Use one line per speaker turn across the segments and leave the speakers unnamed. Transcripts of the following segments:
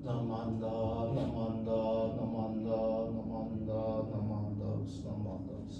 Namanda, namanda, namanda, namanda, namandas, namandas.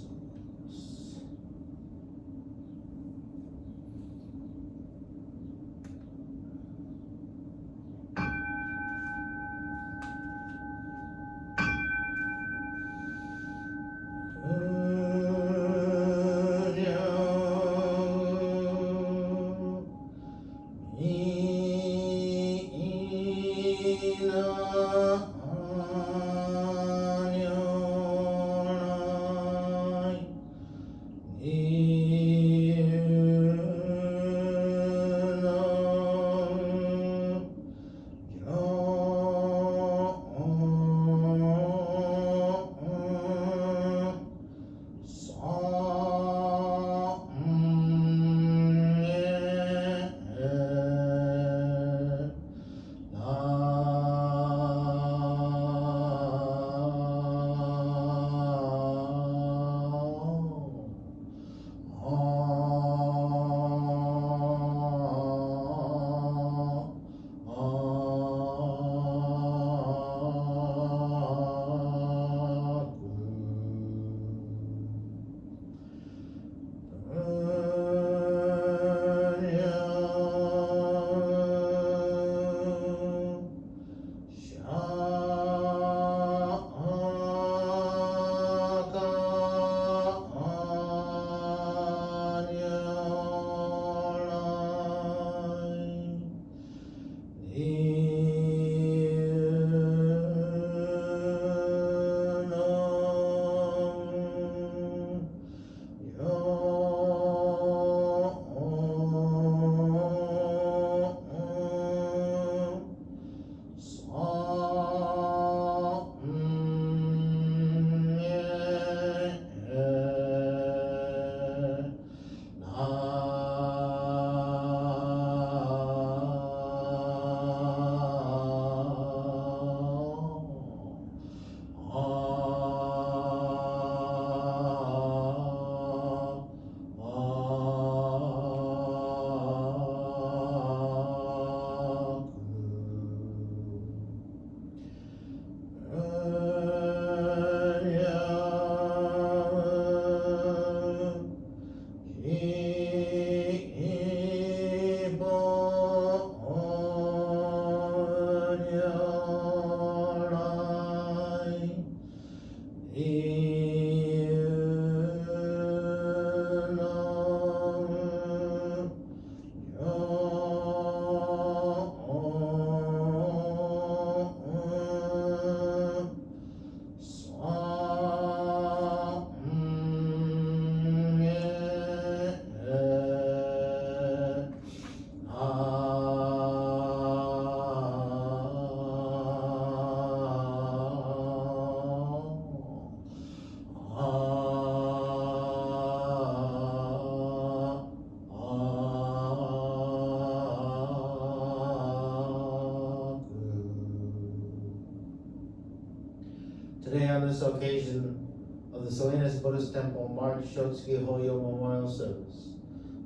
Today, on this occasion of the Salinas Buddhist Temple March Shotsuki Hoyo Memorial Service,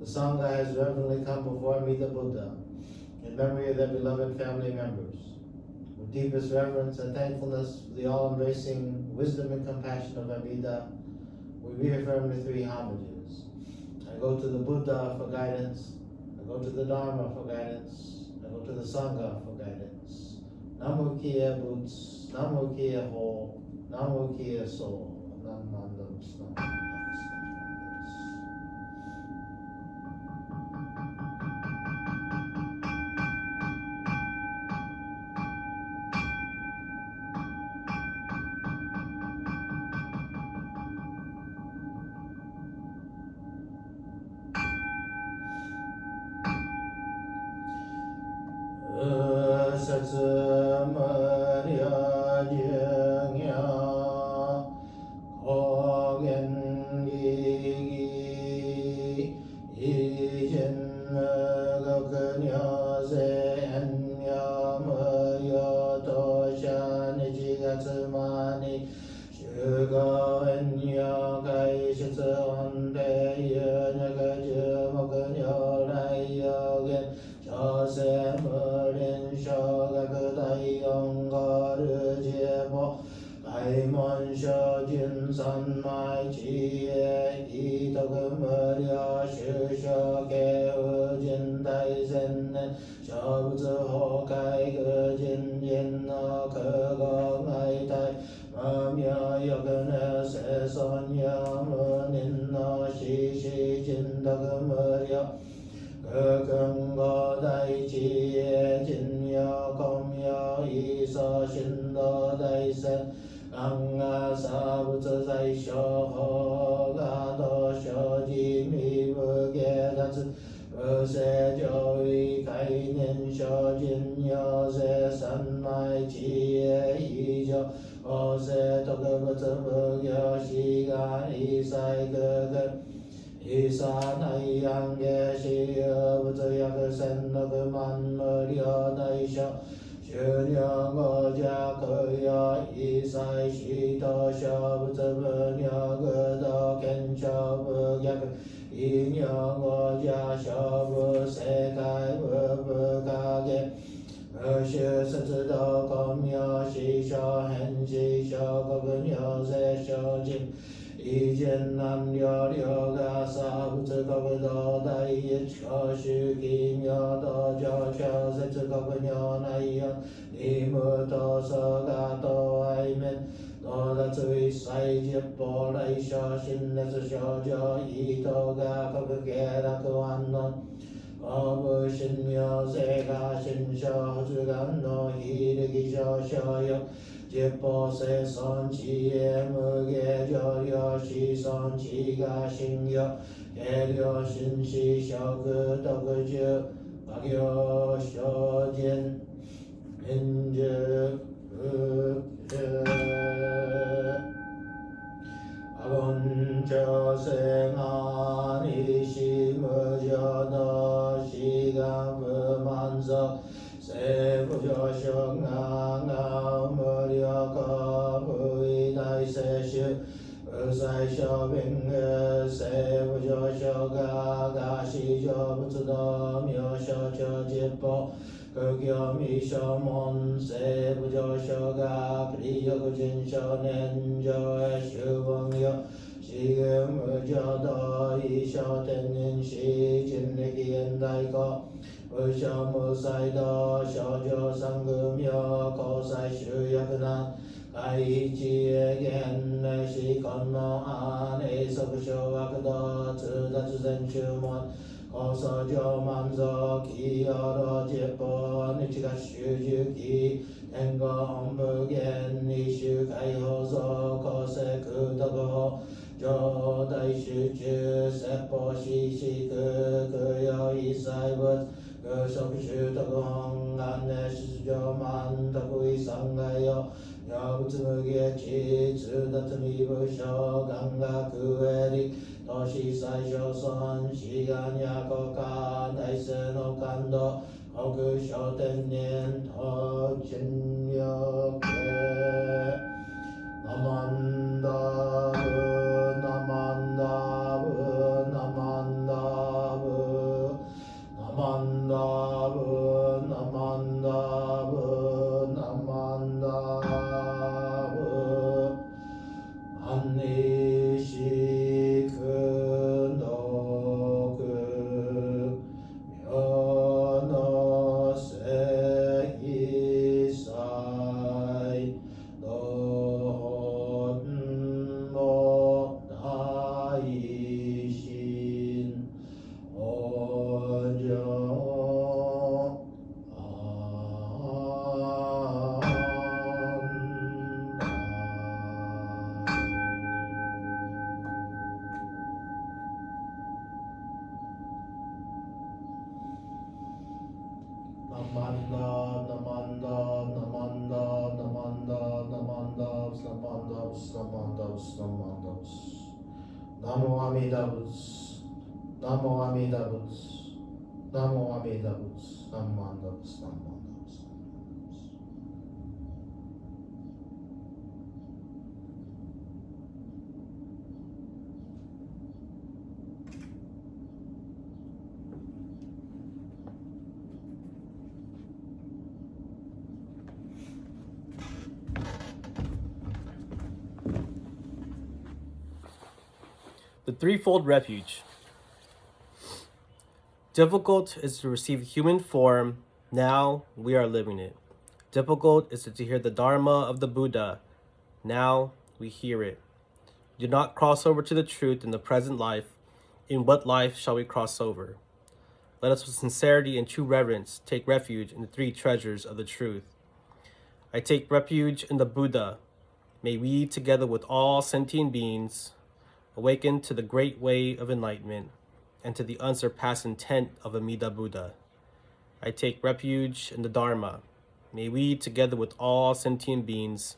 the Sangha has reverently come before Amida Buddha in memory of their beloved family members. With deepest reverence and thankfulness for the all-embracing wisdom and compassion of Amida, we reaffirm the three homages. I go to the Buddha for guidance, I go to the Dharma for guidance, I go to the Sangha for guidance. Namo Kia Boots, Namo Kia Ho, Namo Kia Soul, Namandams, Namandams, Satsa Maria つまに修行縁要外出音霊有肉樹木如来有限小生無輪小学大音ゴルジェボ開門小順三昧知恵意徳無量修正慶右人大千年小仏法界愚人人の空語外体無名欲の生存や無人の死死人徳無量空君語大知恵人用根用異相神道大仙安が差仏在所法が道生寺未無下脱無世上位概念精進要請三昧知恵以上法世特仏無行志願一切空間一切内安下死有仏約千六万無量大小修行五弱有一切死と小仏無尿具道見性無逆異尿五弱小仏世界無不可見無修節道根妙死小変死小国尿世小人異人南両両が差仏国道第一公衆奇妙道場小説国尿内容二無闘争が東愛面到達一切十法来小心熱症状異等が国慶楽安の公務神妙性が神症発願の非力上昇欲十法生存知恵無下上量子孫知が神業軽量神死食特殊和行精進民主阿文朝聖が西無常の志願不満足聖不上昇が無量化不意大聖種不在小便聖不上昇が史上仏道妙所長十法苦行未所門聖不上昇が栗欲人少年上へ修言よ資源無常道異小天人死人力現代化無償無才道少女三組妙交際集約難外一へ現内死根の安永即小悪道通達全注文高層上満足気養老十法日月集中期天後本部現二周解放像公正空徳法上大集中説法四四空用一切物空食習徳本願念出場満徳異三害用藥物無下地通達未部小願学営利都市最小村志願や国家大聖の感動国小天然都陳力ナマンダブナマンダブナマンダブナマンダブナマンダブナマンダブアンニシクノクミョノセイサイドンモ大神おじょあんだナマンダナマンダナマンダナマンダナマンダスナマンダスナマンダスナマンダスナモアミダ仏ナモアミダ仏ナモアミダ仏ナマンダスナマンダス
The threefold refuge. Difficult is to receive human form. Now we are living it. Difficult is to hear the Dharma of the Buddha. Now we hear it. Do not cross over to the truth in the present life. In what life shall we cross over? Let us with sincerity and true reverence take refuge in the three treasures of the truth. I take refuge in the Buddha. May we, together with all sentient beings, awaken to the great way of enlightenment and to the unsurpassed intent of Amida Buddha. I take refuge in the Dharma. May we, together with all sentient beings,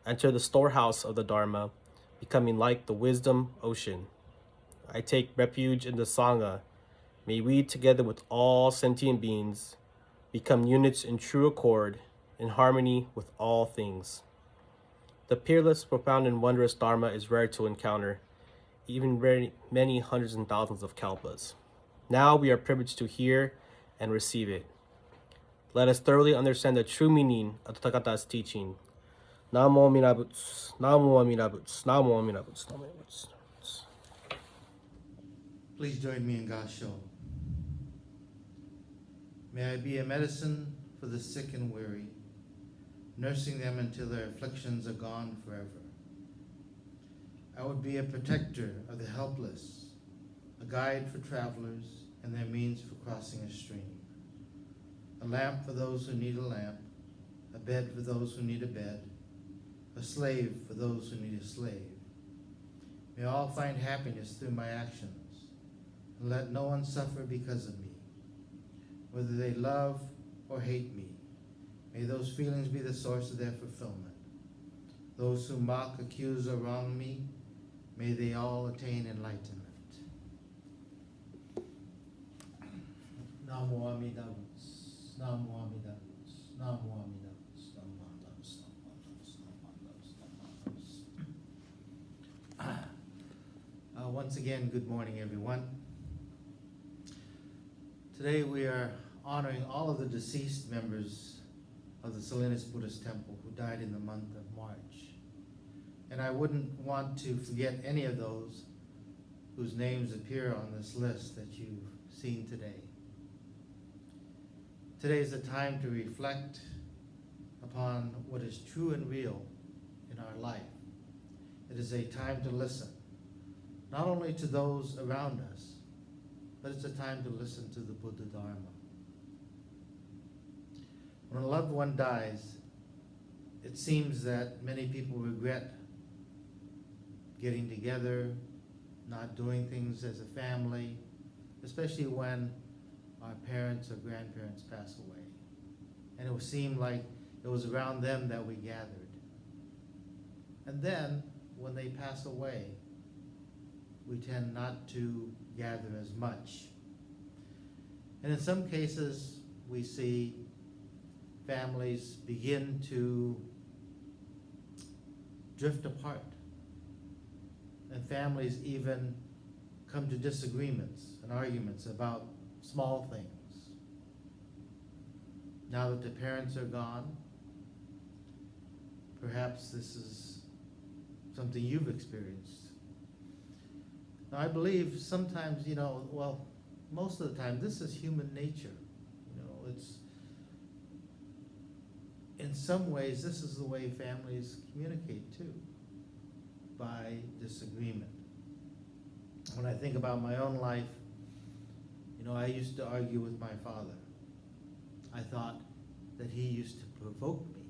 enter the storehouse of the Dharma, becoming like the wisdom ocean. I take refuge in the Sangha. May we, together with all sentient beings, become units in true accord, in harmony with all things. The peerless, profound, and wondrous Dharma is rare to encounter, even many hundreds and thousands of kalpas. Now we are privileged to hear and receive it. Let us thoroughly understand the true meaning of the Tathagata's teaching. Namo Amida Butsu, Namo Amida Butsu, Namo Amida Butsu, Namo Amida Butsu.
Please join me in Gasho. May I be a medicine for the sick and weary, nursing them until their afflictions are gone forever. I would be a protector of the helpless, a guide for travelers and their means for crossing a stream, a lamp for those who need a lamp, a bed for those who need a bed, a slave for those who need a slave. May all find happiness through my actions, and let no one suffer because of me. Whether they love or hate me, may those feelings be the source of their fulfillment. Those who mock, accuse, or wrong me, may they all attain enlightenment. Namo Amida Butsu, Namo Amida Butsu, Namo Amida Butsu, Namo Amida Butsu, Namo Amida Butsu, Namo Amida Butsu. Once again, good morning, everyone. Today we are honoring all of the deceased members of the Salinas Buddhist Temple who died in the month of March. And I wouldn't want to forget any of those whose names appear on this list that you've seen today. Today is a time to reflect upon what is true and real in our life. It is a time to listen, not only to those around us, but it's a time to listen to the Buddha Dharma. When a loved one dies, it seems that many people regret getting together, not doing things as a family, especially when our parents or grandparents pass away. And it would seem like it was around them that we gathered. And then, when they pass away, we tend not to gather as much. And in some cases, we see families begin to drift apart. And families even come to disagreements and arguments about small things. Now that the parents are gone, perhaps this is something you've experienced. Now, I believe sometimes, most of the time, this is human nature. It's, in some ways, this is the way families communicate too, by disagreement. When I think about my own life, I used to argue with my father. I thought that he used to provoke me.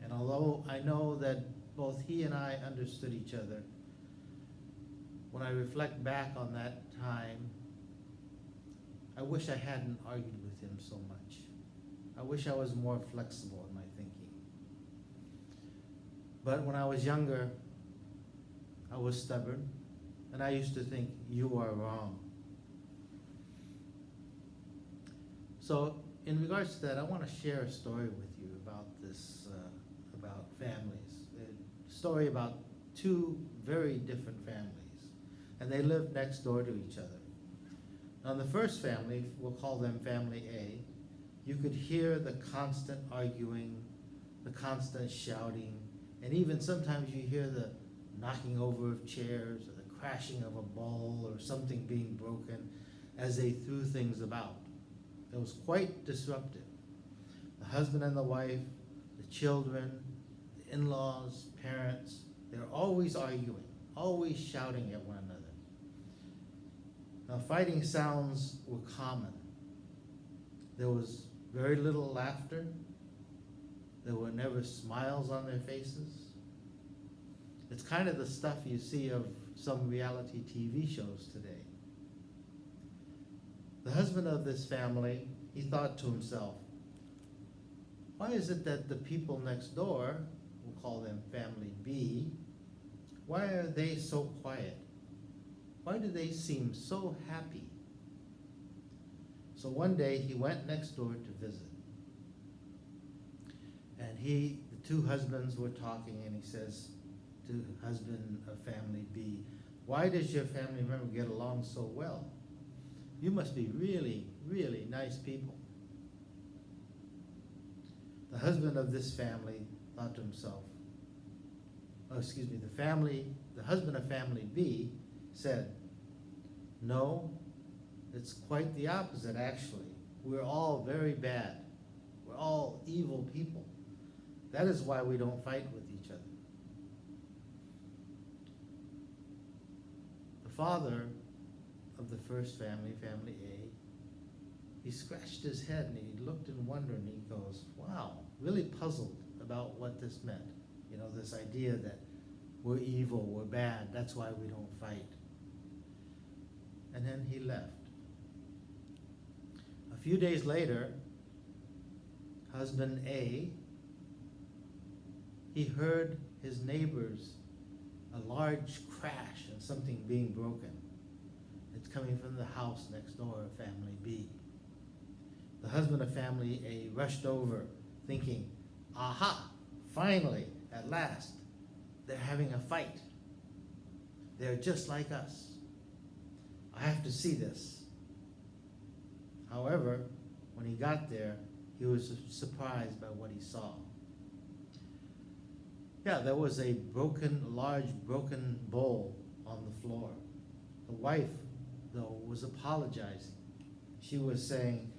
And although I know that both he and I understood each other, when I reflect back on that time, I wish I hadn't argued with him so much. I wish I was more flexible in my thinking. But when I was younger, I was stubborn, and I used to think, you are wrong. So in regards to that, I want to share a story with you about this, about families. A story about two very different families. And they lived next door to each other. Now the first family, we'll call them family A, you could hear the constant arguing, the constant shouting, and even sometimes you hear the knocking over of chairs or the crashing of a bowl or something being broken as they threw things about. It was quite disruptive. The husband and the wife, the children, the in-laws, parents, they're always arguing, always shouting at one another. Now, fighting sounds were common. There was very little laughter. There were never smiles on their faces. It's kind of the stuff you see of some reality TV shows today. The husband of this family, he thought to himself, why is it that the people next door, we'll call them family B, why are they so quiet? Why do they seem so happy? So one day he went next door to visit. And the two husbands were talking, and he says to husband of family B, why does your family member get along so well? You must be really, really nice people. The husband of this family thought to himself, the husband of family B said, no, it's quite the opposite actually. We're all very bad. We're all evil people. That is why we don't fight with each other. The father of the first family, family A, he scratched his head and he looked in wonder and he goes, wow, really puzzled about what this meant. You know, this idea that we're evil, we're bad, that's why we don't fight. And then he left. A few days later, husband A, he heard his neighbors, a large crash and something being broken. It's coming from the house next door of family B. The husband of family A rushed over thinking, aha, finally, at last, they're having a fight. They're just like us. I have to see this. However, when he got there, he was surprised by what he saw. Yeah, there was a large broken bowl on the floor. The wife, though, was apologizing. She was saying,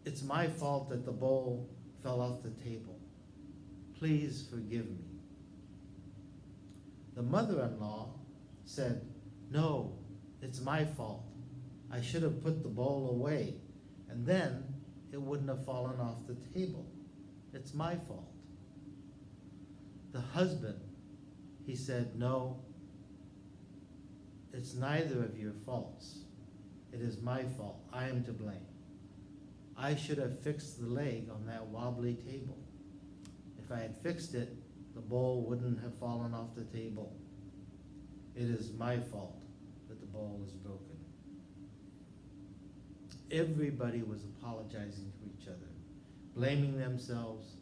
it's my fault that the bowl fell off the table. Please forgive me. The mother-in-law said, no, it's my fault. I should have put the bowl away, and then it wouldn't have fallen off the table. It's my fault. The husband, he said, no, it's neither of your faults. It is my fault. I am to blame. I should have fixed the leg on that wobbly table. If I had fixed it, the bowl wouldn't have fallen off the table. It is my fault that the bowl is broken. Everybody was apologizing to each other, blaming themselves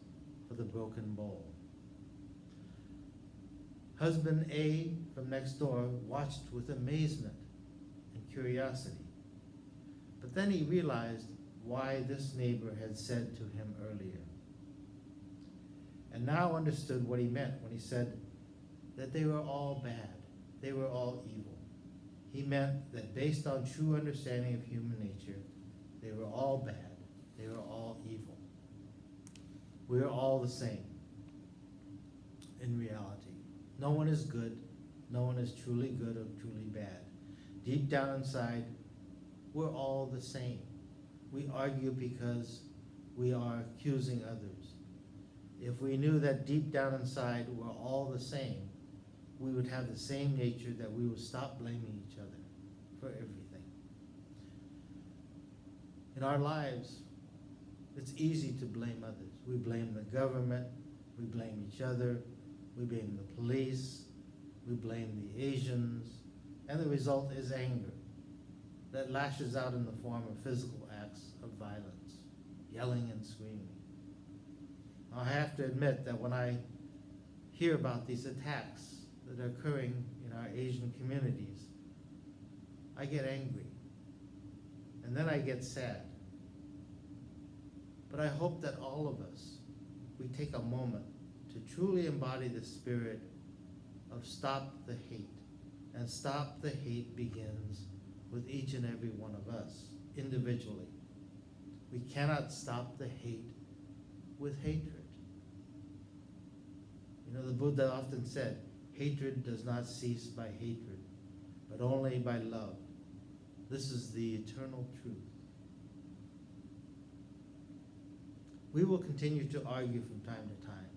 for the broken bowl. Husband A from next door watched with amazement and curiosity. But then he realized why this neighbor had said to him earlier, and now understood what he meant when he said that they were all bad, they were all evil. He meant that based on true understanding of human nature, they were all bad, they were all evil. We are all the same in reality. No one is good, no one is truly good or truly bad. Deep down inside, we're all the same. We argue because we are accusing others. If we knew that deep down inside we're all the same, we would have the same nature, that we would stop blaming each other for everything. In our lives, it's easy to blame others. We blame the government, we blame each other, we blame the police, we blame the Asians, and the result is anger that lashes out in the form of physical acts of violence, yelling and screaming. Now, I have to admit that when I hear about these attacks that are occurring in our Asian communities, I get angry, and then I get sad. But I hope that all of us, we take a moment to truly embody the spirit of stop the hate And stop the hate begins with each and every one of us individually. We cannot stop the hate with hatred. You know, the Buddha often said, hatred does not cease by hatred, but only by love. This is the eternal truth. We will continue to argue from time to time,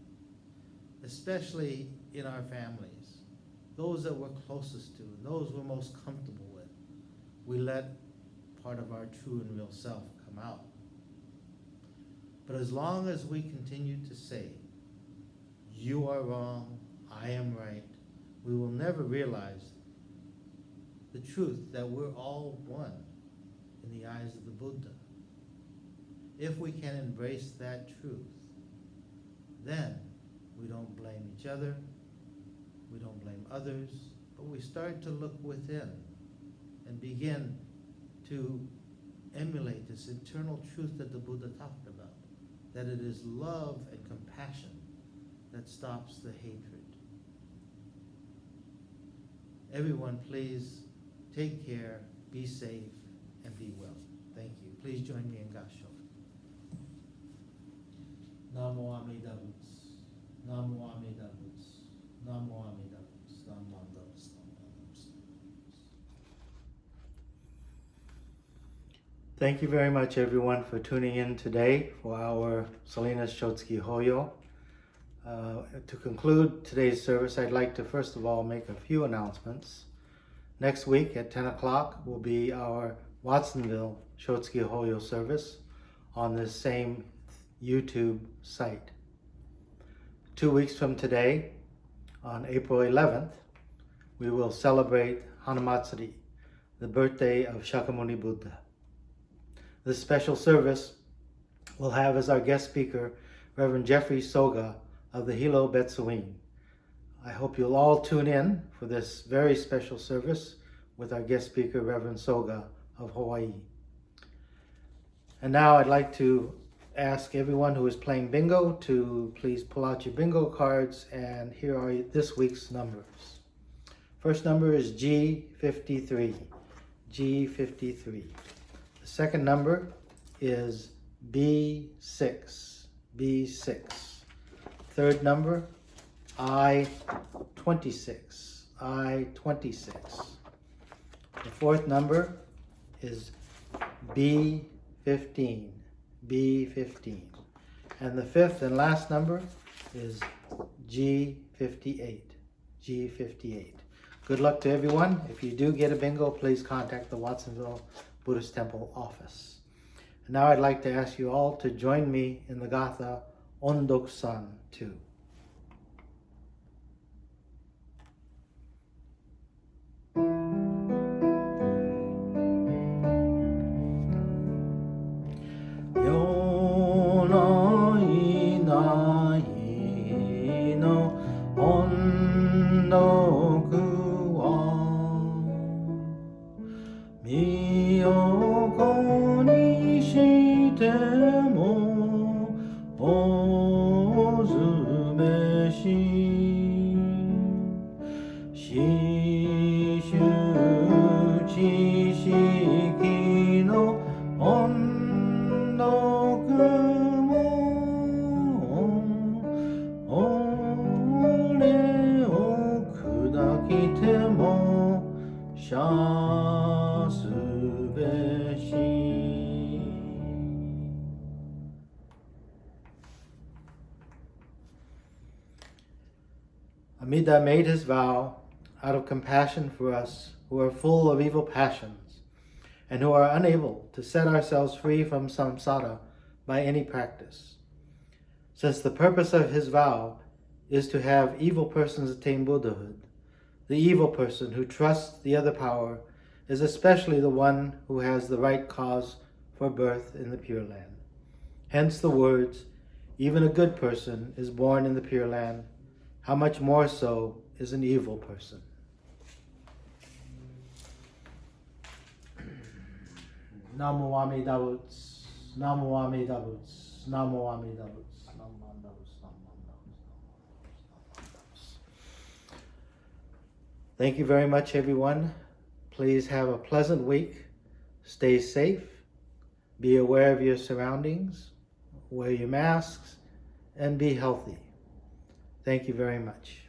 especially in our families. Those that we're closest to, and those we're most comfortable with, we let part of our true and real self come out. But as long as we continue to say, you are wrong, I am right, we will never realize the truth that we're all one in the eyes of the Buddha. If we can embrace that truth, then we don't blame each other, we don't blame others, but we start to look within and begin to emulate this eternal truth that the Buddha talked about, that it is love and compassion that stops the hatred. Everyone, please take care, be safe, and be well. Thank you. Please join me in Gasho. Namo Amida Butsu. Namo Amida Butsu. Namo Amida Butsu. Namo Amida Butsu. Thank you very much, everyone, for tuning in today for our Salinas Shotsuki Hoyo. To conclude today's service, I'd like to first of all make a few announcements. Next week at 10 o'clock will be our Watsonville Shotsuki Hoyo service on this same YouTube site. 2 weeks from today, on April 11th, we will celebrate Hanamatsuri, the birthday of Shakyamuni Buddha. This special service will have as our guest speaker Reverend Jeffrey Soga of the Hilo Betsuin. I hope you'll all tune in for this very special service with our guest speaker Reverend Soga of Hawaii. And now I'd like to ask everyone who is playing bingo to please pull out your bingo cards, and here are this week's numbers. First number is G53. G53. The second number is B6. B6. Third number, I26. I26. The fourth number is B15. B15. And the fifth and last number is G58. G58. Good luck to everyone. If you do get a bingo, please contact the Watsonville Buddhist Temple office. And now I'd like to ask you all to join me in the Gatha Ondok-san 2. Amida made his vow out of compassion for us who are full of evil passions and who are unable to set ourselves free from samsara by any practice. Since the purpose of his vow is to have evil persons attain Buddhahood, the evil person who trusts the other power is especially the one who has the right cause for birth in the Pure Land. Hence the words, even a good person is born in the Pure Land. How much more so is an evil person? Namo Amida Butsu, Namo Amida Butsu, Namo Amida Butsu, Namo Amida Butsu, Namo Amida Butsu, Namo Amida Butsu. Thank you very much, everyone. Please have a pleasant week. Stay safe. Be aware of your surroundings. Wear your masks and be healthy. Thank you very much.